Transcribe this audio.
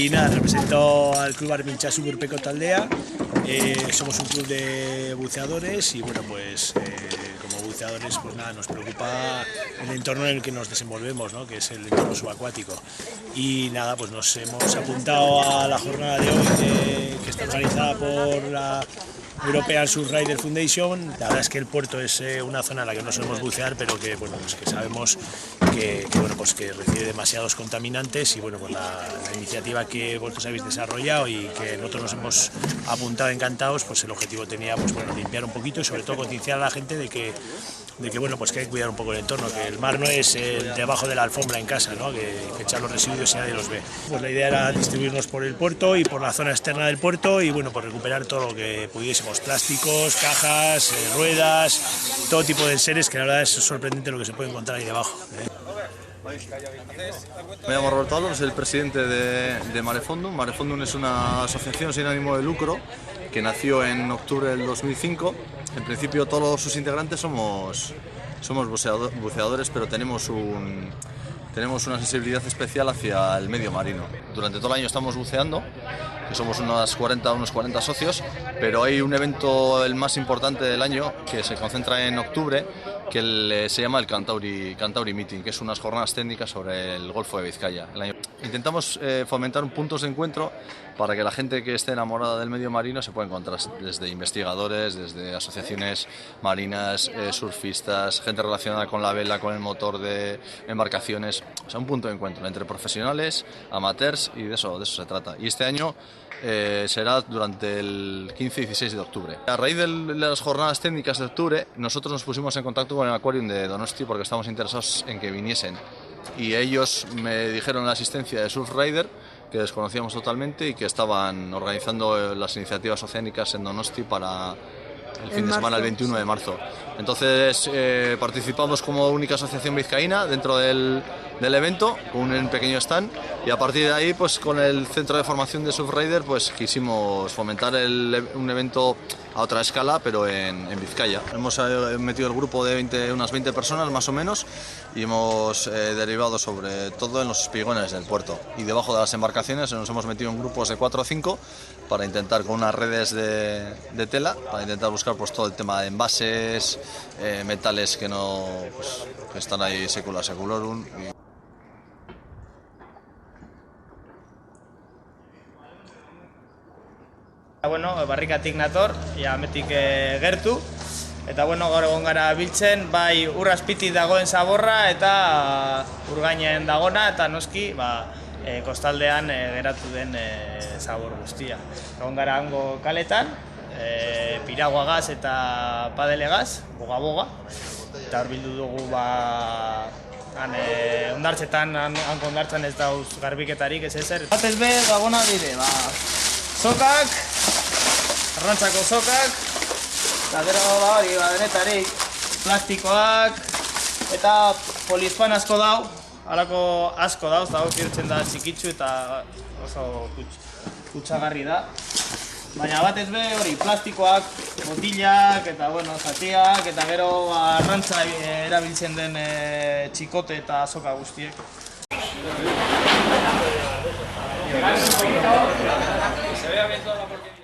Y nada, represento al Club Armintxasu Urpeko Taldea. Somos un club de buceadores y bueno, pues como buceadores pues nada, nos preocupa el entorno en el que nos desenvolvemos, ¿no? Que es el entorno subacuático. Y nada, pues nos hemos apuntado a la jornada de hoy que está organizada por la European Surf Rider Foundation. La verdad es que el puerto es una zona en la que no solemos bucear, pero que, bueno, pues que sabemos que recibe demasiados contaminantes y bueno, pues la iniciativa que vosotros habéis desarrollado y que nosotros nos hemos apuntado encantados, pues el objetivo tenía pues, bueno, limpiar un poquito y sobre todo concienciar a la gente de que bueno, pues que hay que cuidar un poco el entorno, que el mar no es debajo de la alfombra en casa, ¿no? que echar los residuos y nadie los ve. Pues la idea era distribuirnos por el puerto y por la zona externa del puerto y bueno, pues recuperar todo lo que pudiésemos, plásticos, cajas, ruedas, todo tipo de enseres, que la verdad es sorprendente lo que se puede encontrar ahí debajo. Me llamo Roberto Álvaro, soy el presidente de Mare Fondum. Mare Fondum es una asociación sin ánimo de lucro que nació en octubre del 2005. En principio todos sus integrantes somos buceadores, pero tenemos una sensibilidad especial hacia el medio marino. Durante todo el año estamos buceando, que somos unos 40 socios, pero hay un evento, el más importante del año, que se concentra en octubre, que se llama el Cantauri Meeting, que es unas jornadas técnicas sobre el Golfo de Vizcaya. Intentamos fomentar puntos de encuentro para que la gente que esté enamorada del medio marino se pueda encontrar, desde investigadores, desde asociaciones marinas, surfistas, gente relacionada con la vela, con el motor de embarcaciones. O sea, un punto de encuentro entre profesionales, amateurs, y de eso se trata. Y este año será durante el 15 y 16 de octubre. A raíz de las jornadas técnicas de octubre, nosotros nos pusimos en contacto con el Aquarium de Donosti porque estamos interesados en que viniesen. Y ellos me dijeron la asistencia de Surf Rider, que desconocíamos totalmente y que estaban organizando las iniciativas oceánicas en Donosti para el fin de semana, el 21 de marzo. Entonces participamos como única asociación vizcaína dentro del evento, con un pequeño stand, y a partir de ahí, pues con el centro de formación de Surfrider, pues quisimos fomentar un evento a otra escala, pero en Vizcaya. Hemos metido el grupo de unas 20 personas más o menos, y hemos derivado sobre todo en los espigones del puerto. Y debajo de las embarcaciones nos hemos metido en grupos de 4 o 5 para intentar, con unas redes de tela, para intentar buscar pues todo el tema de envases, metales que están ahí secula seculorum. Bueno, barrikatik nator, ametik gertu, eta bueno, gaur egon gara biltzen, bai ur azpitik dagoen zaborra eta urgainen dagona, eta noski kostaldean geratu den zabor guztia. Egon gara hango kaletan, piraguagaz eta padelegaz, boga-boga, eta hor bildu dugu ondartzetan, hanko ondartzen ez dauz garbiketarik ez ezer. Batez be, gabona dire, sokak, arrantzako sokak, eta gero hori denetarik, plastikoak, eta poliespan asko dau, halako asko dauz, dago kirtzen da txikitsu eta oso kutsagarri da. Baina batez be hori plastikoak, botilak eta zatiak, eta gero arrantza erabiltzen den txikote eta soka guztiek. Se vea bien toda la porquería.